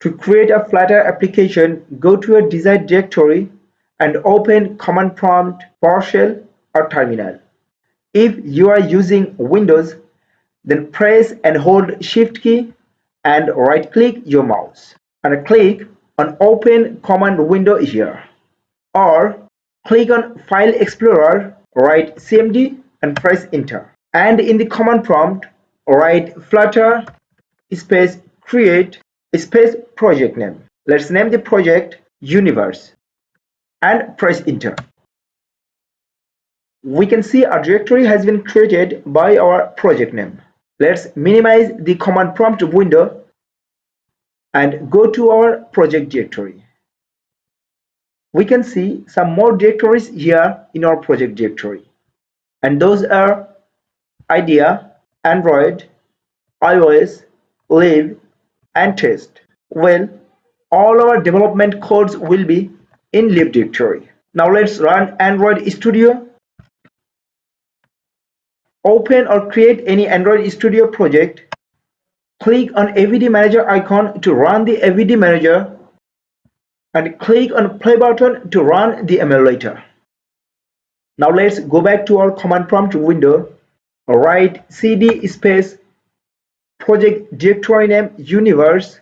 To create a Flutter application, go to a desired directory and open Command Prompt, PowerShell or Terminal. If you are using Windows, then press and hold Shift key and right-click your mouse and click on Open Command window here, or click on File Explorer, write CMD and press Enter. And in the command prompt, write Flutter space create space project name. Let's name the project Universe and press Enter. We can see a directory has been created by our project name. Let's minimize the command prompt window and go to our project directory. We can see some more directories here in our project directory, and those are Idea, Android, iOS, Live, and Test. Well, all our development codes will be in Live directory. Now let's run Android Studio. Open or create any Android Studio project. Click on AVD Manager icon to run the AVD Manager and click on play button to run the emulator. Now let's go back to our command prompt window. Write cd space project directory name Universe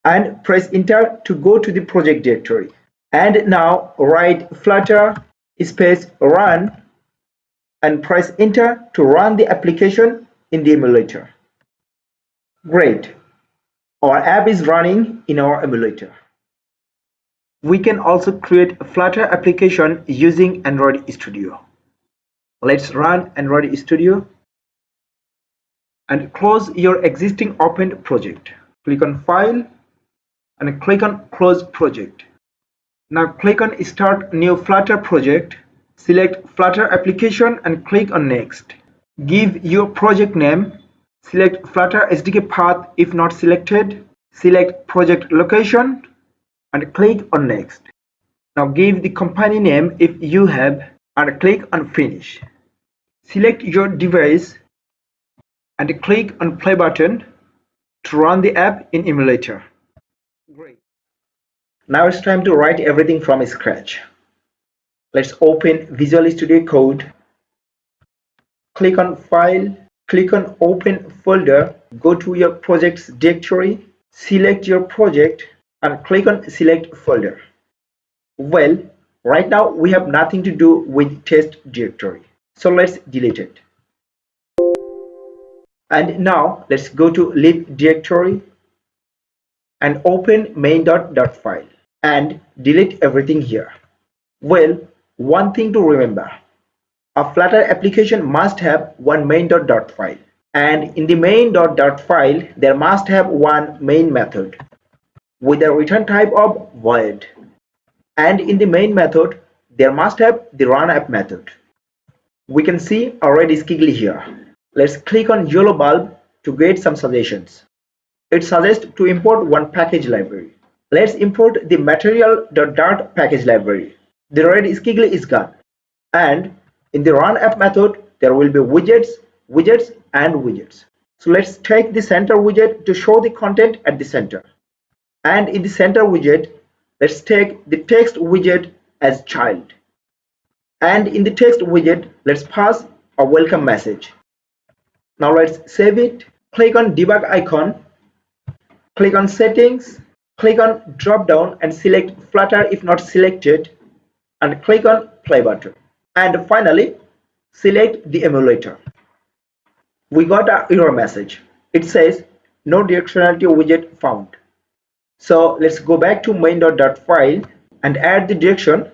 and press Enter to go to the project directory. And now write Flutter space run and press Enter to run the application in the emulator. Great! Our app is running in our emulator. We can also create a Flutter application using Android Studio. Let's run Android Studio and close your existing opened project. Click on File and click on Close Project. Now click on Start New Flutter Project. Select Flutter Application and click on Next. Give your project name. Select Flutter SDK path if not selected. Select project location and click on Next. Now give the company name if you have and click on Finish. Select your device and click on Play button to run the app in emulator. Great. Now it's time to write everything from scratch. Let's open Visual Studio Code. Click on File, click on Open Folder, go to your project's directory, select your project and click on Select Folder. Well, right now we have nothing to do with test directory, so let's delete it. And now let's go to Lib directory and open main.file and delete everything here. Well, one thing to remember, a Flutter application must have one main.file, and in the main.file there must have one main method with a return type of void, and in the main method there must have the run app method. We can see a red squiggly here. Let's click on yellow bulb to get some suggestions. It suggests to import one package library. Let's import the material.dart package library. The red squiggly is gone, and in the run app method there will be widgets, widgets and widgets. So let's take the center widget to show the content at the center, and in the center widget let's take the text widget as child, and in the text widget let's pass a welcome message. Now let's save it. Click on debug icon, click on settings, click on drop down and select Flutter if not selected and click on play button, and finally select the emulator. We got an error message. It says no directionality widget found. So let's go back to main.file and add the direction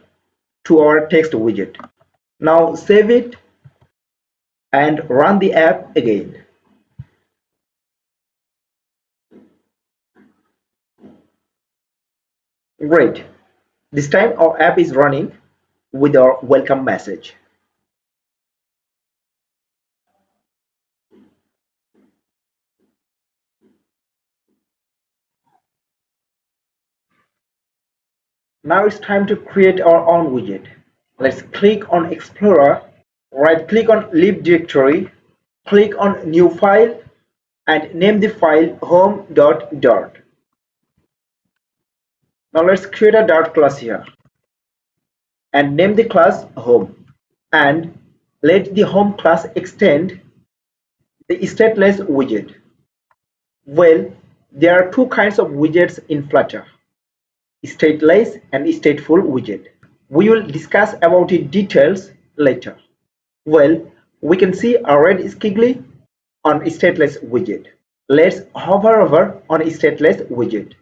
to our text widget. Now save it and run the app again. Great. This time our app is running with our welcome message. Now it's time to create our own widget. Let's click on Explorer, right click on Lib directory, click on New File and name the file home.dart. Now let's create a Dart class here and name the class home, and let the home class extend the stateless widget. Well, there are two kinds of widgets in Flutter: stateless and stateful widget. We will discuss about its details later. Well, we can see a red squiggly on stateless widget. Let's hover over on stateless widget.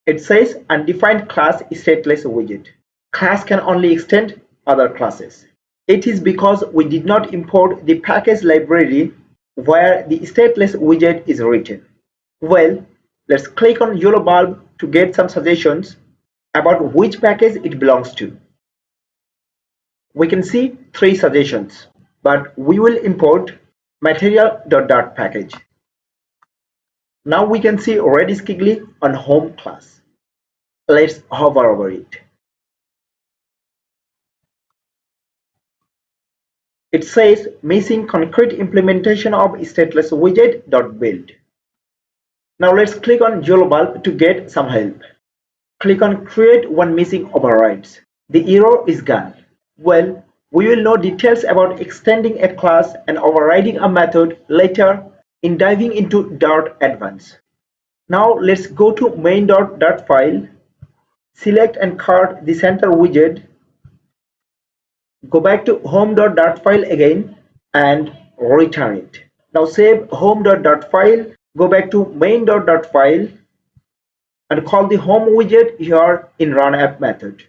It says undefined class stateless widget. Class can only extend other classes. It is because we did not import the package library where the stateless widget is written. Well, let's click on yellow bulb to get some suggestions about which package it belongs to. We can see three suggestions, but we will import material.dart package. Now we can see red squiggly on home class. Let's hover over it. It says missing concrete implementation of stateless widget.build. Now let's click on yellow bulb to get some help. Click on create one missing overrides. The error is gone. Well, we will know details about extending a class and overriding a method later in diving into Dart Advanced. Now let's go to main.dart file, select and cart the center widget, go back to home.dart file again and return it. Now save home.dart file, go back to main.dart file and call the home widget here in run app method.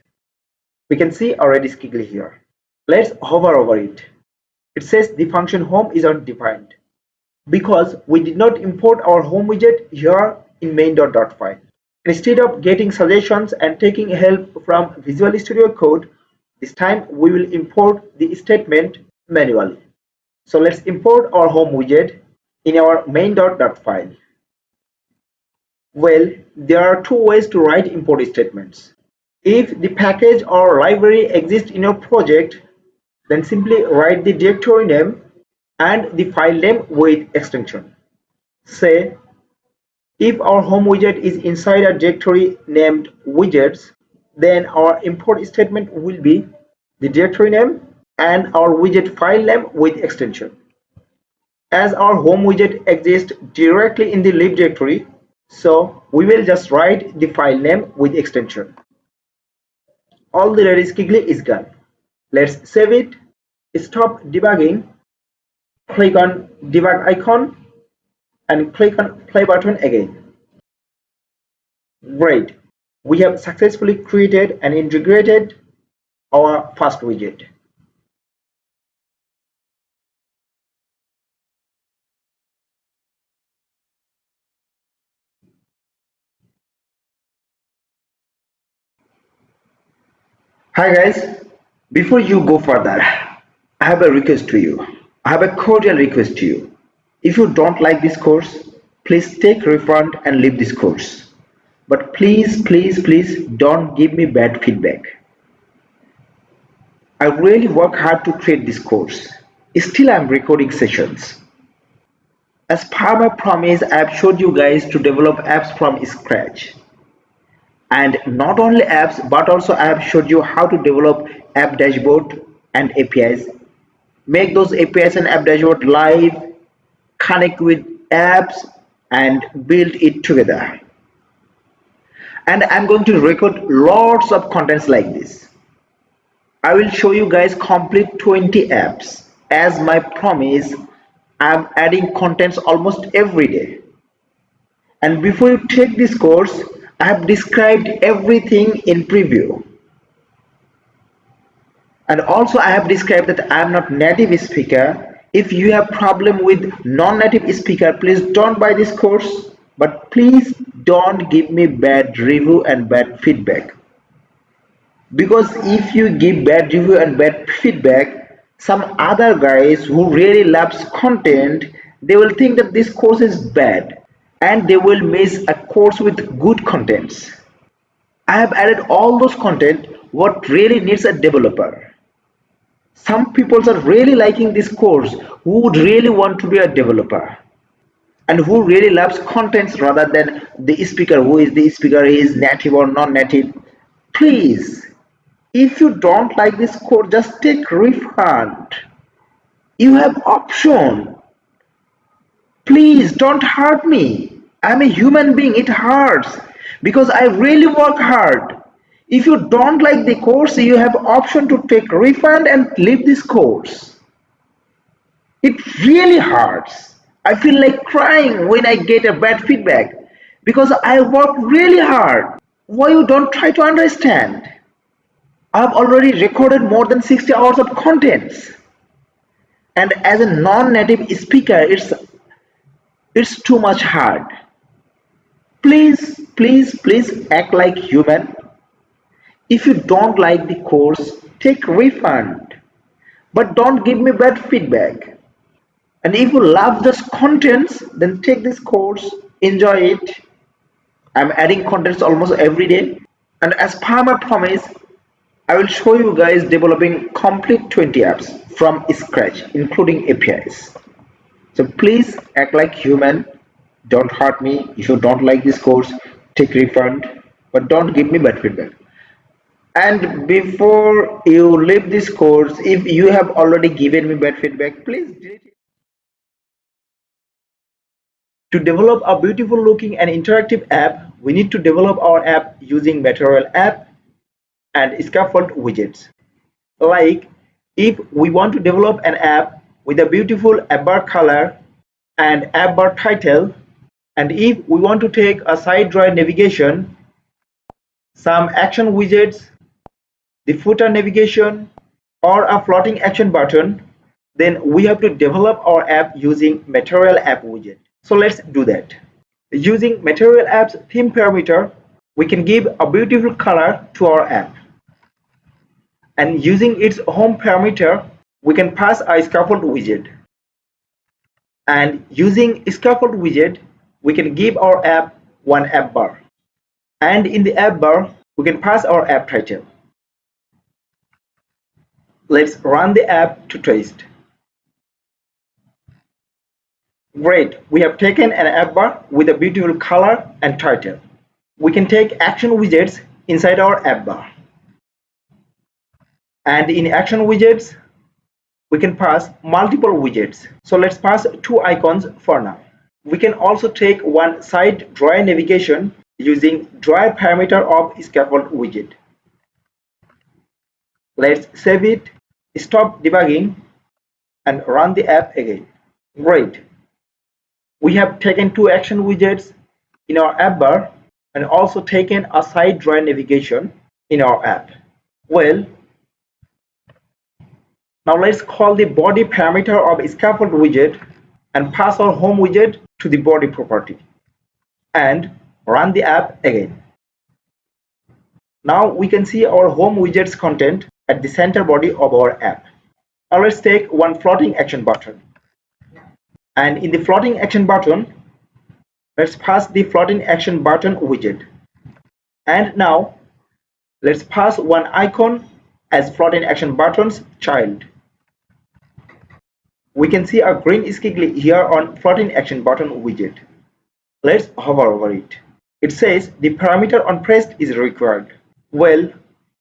We can see already squiggly here. Let's hover over it. It says the function home is undefined because we did not import our home widget here in main.dart file. Instead of getting suggestions and taking help from Visual Studio Code, this time we will import the statement manually. So let's import our home widget in our main.dart file. Well, there are two ways to write import statements. If the package or library exists in your project, then simply write the directory name and the file name with extension. Say, if our home widget is inside a directory named widgets, then our import statement will be the directory name and our widget file name with extension. As our home widget exists directly in the lib directory, so we will just write the file name with extension. All the red squiggly is gone. Let's save it, stop debugging, click on debug icon and click on play button again. Great, we have successfully created and integrated our first widget. Hi guys, before you go further, I have a request to you. I have a cordial request to you. If you don't like this course, please take refund and leave this course. But please don't give me bad feedback. I really work hard to create this course. Still I'm recording sessions. As per my promise, I have showed you guys to develop apps from scratch. And not only apps, but also I have showed you how to develop app dashboard and APIs. Make those APIs and app dashboard live, connect with apps and build it together. And I'm going to record lots of contents like this. I will show you guys complete 20 apps. As my promise, I'm adding contents almost every day. And before you take this course, I have described everything in preview. And also I have described that I am not native speaker. If you have problem with non-native speaker, please don't buy this course. But please don't give me bad review and bad feedback. Because if you give bad review and bad feedback, some other guys who really loves content, they will think that this course is bad and they will miss a course with good contents. I have added all those content what really needs a developer. Some people are really liking this course who would really want to be a developer. and who really loves contents rather than the speaker, who is the speaker is native or non-native. Please, if you don't like this code, just take refund. You have option. Please don't hurt me. I'm a human being. It hurts because I really work hard. If you don't like the course, you have option to take refund and leave this course. It really hurts. I feel like crying when I get a bad feedback because I work really hard. Why you don't try to understand? I've already recorded more than 60 hours of contents. And as a non-native speaker, it's too much hard. Please act like human. If you don't like the course, take refund. But don't give me bad feedback. And if you love this contents, then take this course, enjoy it. I'm adding contents almost every day. And as per my promise, I will show you guys developing complete 20 apps from scratch, including APIs. So please act like human. Don't hurt me. If you don't like this course, take refund, but don't give me bad feedback. And before you leave this course, if you have already given me bad feedback, please delete it. To develop a beautiful looking and interactive app, we need to develop our app using Material app and scaffold widgets. Like if we want to develop an app with a beautiful app bar color and app bar title, and if we want to take a side drawer navigation, some action widgets, the footer navigation, or a floating action button, then we have to develop our app using Material app widget. So let's do that. Using Material app's theme parameter, we can give a beautiful color to our app. And using its home parameter, we can pass a scaffold widget. And using scaffold widget, we can give our app one app bar. And in the app bar, we can pass our app title. Let's run the app to test. Great, we have taken an app bar with a beautiful color and title. We can take action widgets inside our app bar. And in action widgets, we can pass multiple widgets. So let's pass 2 icons for now. We can also take one side drawer navigation using drawer parameter of scaffold widget. Let's save it, stop debugging, and run the app again. Great. We have taken 2 action widgets in our app bar and also taken a side drawer navigation in our app. Well, now let's call the body parameter of scaffold widget and pass our home widget to the body property and run the app again. Now we can see our home widget's content at the center body of our app. Now let's take one floating action button. And in the floating action button, let's pass the floating action button widget. And now let's pass one icon as floating action button's child. We can see a green squiggly here on floating action button widget. Let's hover over it. It says the parameter on pressed is required. Well,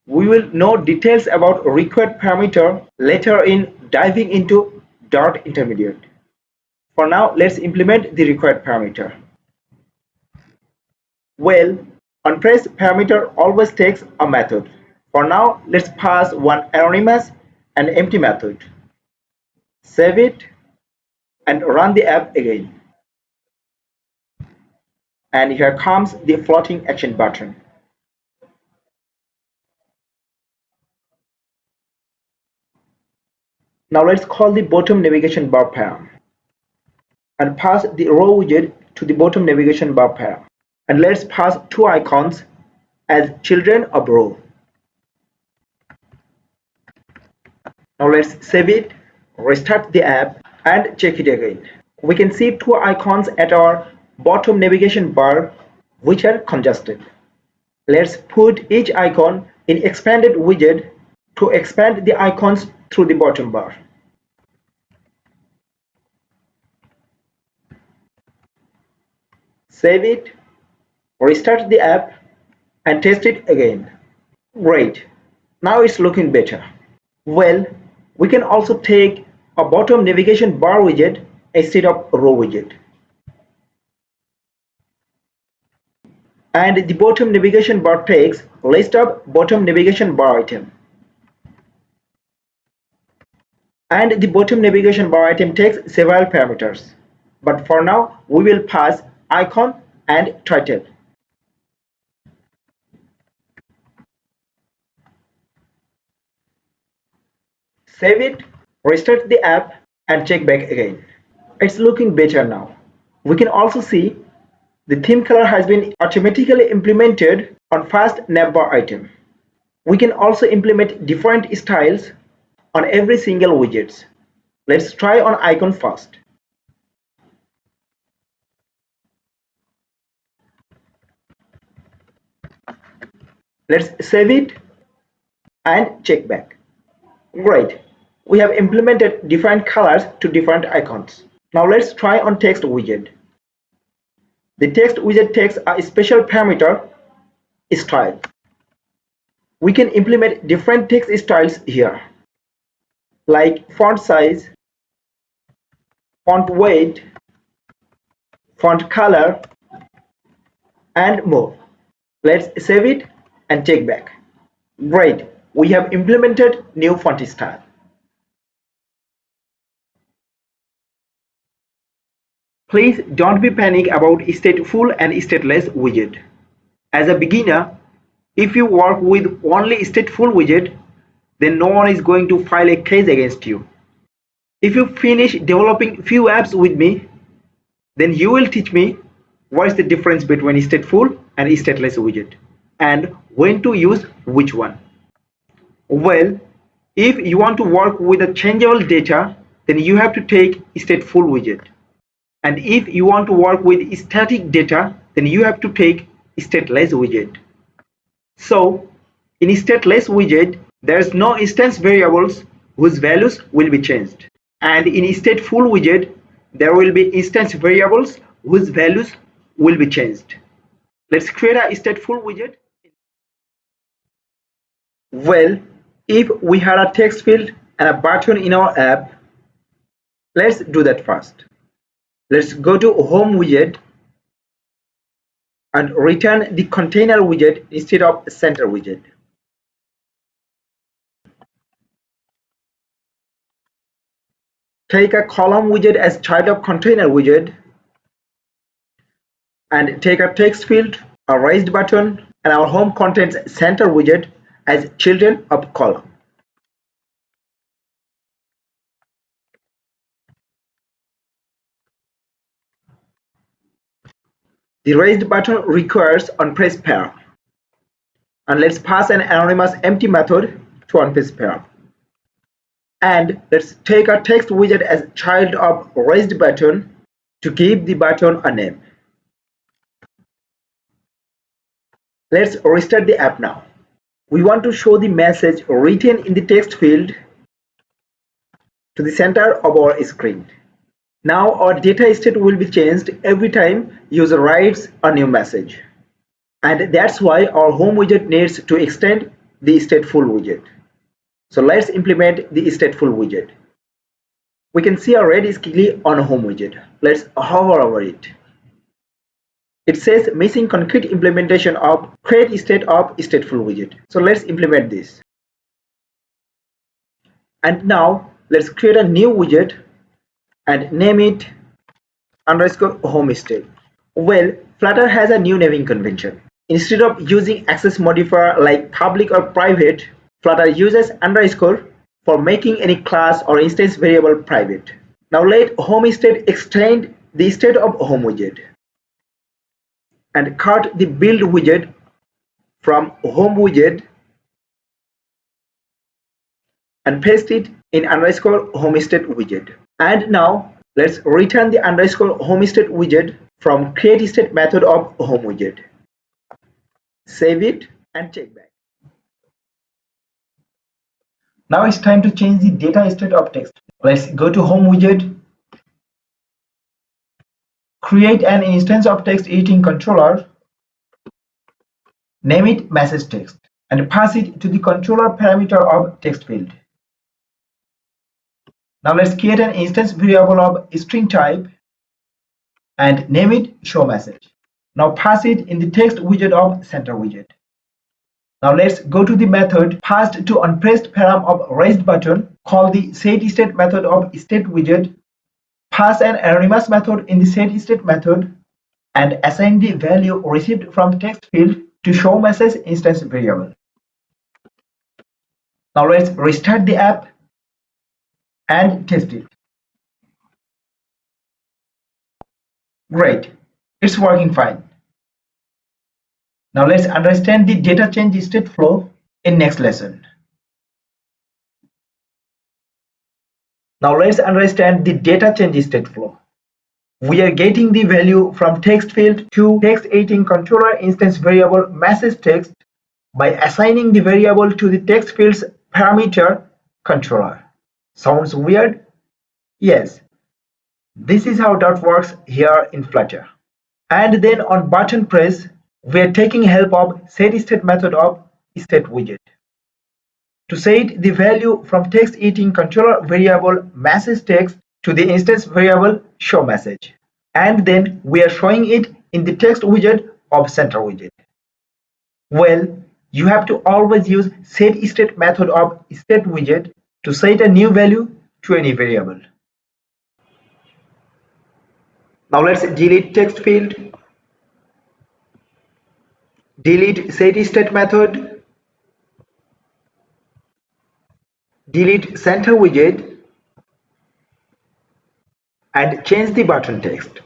we will know details about required parameter later in diving into Dart intermediate. For now, let's implement the required parameter. Well, onPress parameter always takes a method. For now, let's pass one anonymous and empty method. Save it and run the app again. And here comes the floating action button. Now let's call the bottom navigation bar param and pass the row widget to the bottom navigation bar param. And let's pass 2 icons as children of row. Now let's save it, restart the app and check it again. We can see 2 icons at our bottom navigation bar which are congested. Let's put each icon in expanded widget to expand the icons through the bottom bar. Save it, restart the app, and test it again. Great, now it's looking better. Well, we can also take a bottom navigation bar widget instead of row widget. And the bottom navigation bar takes list of bottom navigation bar item. And the bottom navigation bar item takes several parameters. But for now, we will pass icon and title. Save it, restart the app, and check back again. It's looking better now. We can also see the theme color has been automatically implemented on first navbar item. We can also implement different styles on every single widget. Let's try on icon first. Let's save it and check back. Great. We have implemented different colors to different icons. Now let's try on text widget. The text widget takes a special parameter, style. We can implement different text styles here, like font size, font weight, font color, and more. Let's save it and check back. Great, we have implemented new font style. Please don't be panic about stateful and stateless widget. As a beginner, if you work with only stateful widget, then no one is going to file a case against you. If you finish developing few apps with me, then you will teach me what is the difference between stateful and stateless widget and when to use which one. Well, if you want to work with a changeable data, then you have to take stateful widget. And if you want to work with static data, then you have to take stateless widget. So, in stateless widget, there's no instance variables whose values will be changed. And in stateful widget, there will be instance variables whose values will be changed. Let's create a stateful widget. Well, if we had a text field and a button in our app, let's do that first. Let's go to Home widget and return the container widget instead of center widget. Take a column widget as child of container widget and take a text field, a raised button, and our home contents center widget as children of column. The raised button requires onPress pair. And let's pass an anonymous empty method to onPress pair. And let's take a text widget as child of raised button to give the button a name. Let's restart the app now. We want to show the message written in the text field to the center of our screen. Now our data state will be changed every time user writes a new message. And that's why our home widget needs to extend the stateful widget. So let's implement the stateful widget. We can see a red squiggly on home widget. Let's hover over it. It says missing concrete implementation of create state of stateful widget. So let's implement this. And now let's create a new widget and name it _home state. Well, Flutter has a new naming convention. Instead of using access modifier like public or private, Flutter uses underscore for making any class or instance variable private. Now let home state extend the state of home widget and cut the build widget from home widget and paste it in _home state widget. And now let's return the _home state widget from create state method of home widget. Save it and check back. Now it's time to change the data state of text. Let's go to home widget, Create an instance of text editing controller, name it message text, and pass it to the controller parameter of text field. Now let's create an instance variable of string type and name it show message. Now pass it in the text widget of center widget. Now let's go to the method passed to unpressed param of raised button, call the setState method of state widget, pass an anonymous method in the setState method, and assign the value received from text field to show message instance variable. Now let's restart the app and test it. Great, it's working fine. Now let's understand the data change state flow in next lesson. Now let's understand the data change state flow. We are getting the value from text field to text editing controller instance variable message text by assigning the variable to the text field's parameter controller. Sounds weird? Yes. This is how that works here in Flutter. And then on button press, we are taking help of setState method of state widget to set the value from text editing controller variable message text to the instance variable show message, and then we are showing it in the text widget of center widget. Well, you have to always use setState method of state widget to set a new value to any variable. Now let's delete text field, delete setState method, delete center widget, and change the button text.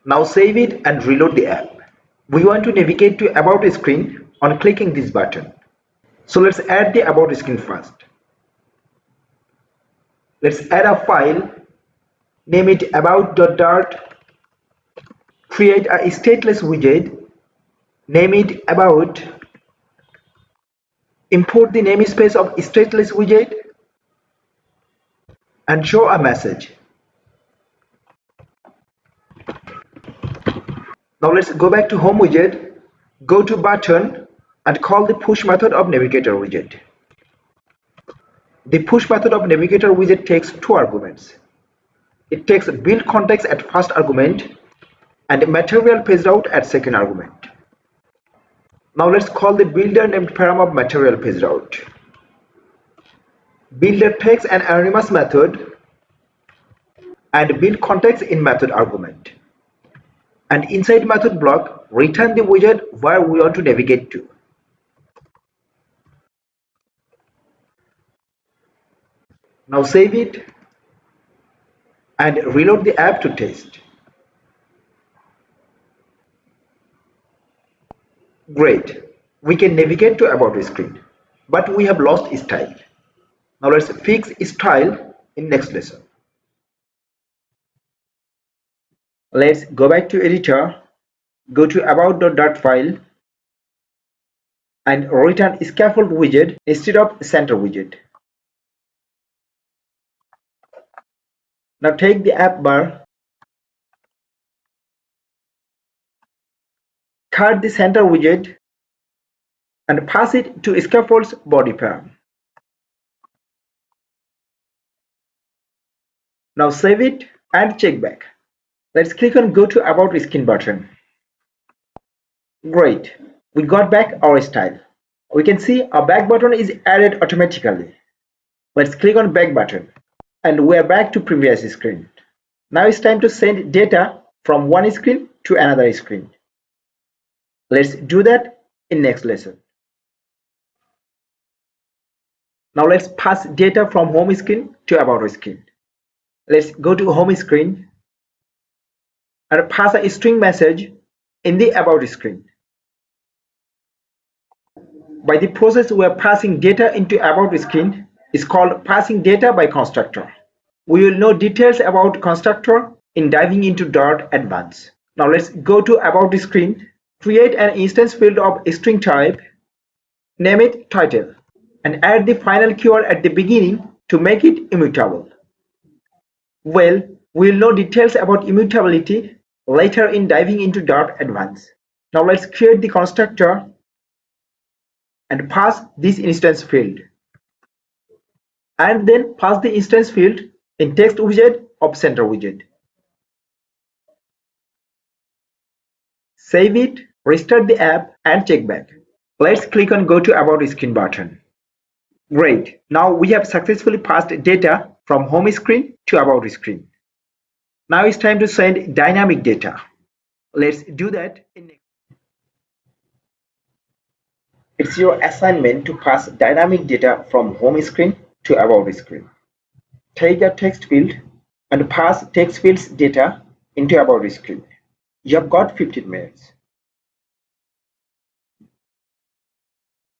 Now save it and reload the app. We want to navigate to About screen on clicking this button. So let's add the About screen first. Let's add a file, name it about.dart, create a stateless widget, name it about, import the namespace of stateless widget, and show a message. Now let's go back to home widget, go to button, and call the push method of navigator widget. The push method of navigator widget takes two arguments. It takes build context at first argument and material page route at second argument. Now let's call the builder named param of material page route. Builder takes an anonymous method and build context in method argument. And inside method block, return the widget where we want to navigate to. Now save it and reload the app to test. Great, we can navigate to About screen, but we have lost style. Now let's fix style in next lesson. Let's go back to editor, go to about.dart file, and return scaffold widget instead of center widget. Now take the app bar, cut the center widget, and pass it to scaffold's body param. Now save it and check back. Let's click on Go to About Screen button. Great, we got back our style. We can see a back button is added automatically. Let's click on Back button, and we are back to previous screen. Now it's time to send data from one screen to another screen. Let's do that in next lesson. Now let's pass data from home screen to About screen. Let's go to home screen and pass a string message in the About screen. By the process we are passing data into About screen is called passing data by constructor. We will know details about constructor in diving into Dart Advanced. Now let's go to About screen, create an instance field of string type, name it title, and add the final keyword at the beginning to make it immutable. Well, We'll know details about immutability later in diving into Dart Advanced. Now let's create the constructor and pass this instance field. And then pass the instance field in text widget of center widget. Save it, restart the app and check back. Let's click on Go to About Screen button. Great, now we have successfully passed data from home screen to About screen. Now it's time to send dynamic data. Let's do that in next. It's your assignment to pass dynamic data from home screen to About screen. Take a text field and pass text field's data into About screen. You have got 15 minutes.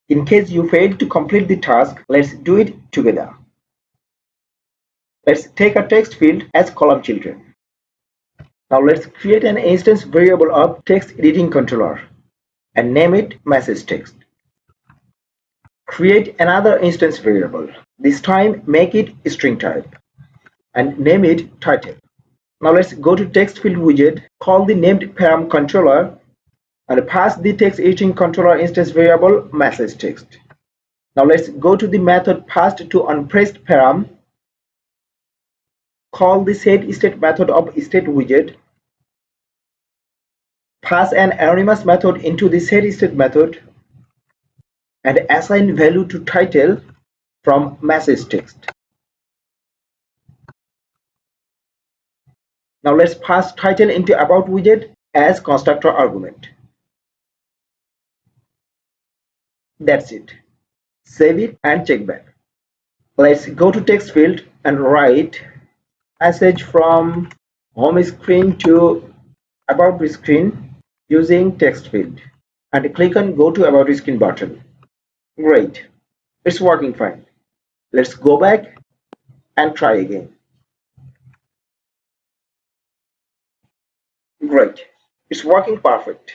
In case you failed to complete the task, let's do it together. Let's take a text field as column children. Now let's create an instance variable of text editing controller and name it message text. Create another instance variable. This time make it string type and name it title. Now let's go to text field widget, call the named param controller and pass the text editing controller instance variable message text. Now let's go to the method passed to unpressed param, call the setState method of state widget, pass an anonymous method into the setState method and assign value to title from message text. Now let's pass title into About widget as constructor argument. That's it. Save it and check back. Let's go to text field and write message from home screen to About screen using text field and click on Go to About screen button. Great, it's working fine. Let's go back and try again. Great, it's working perfect.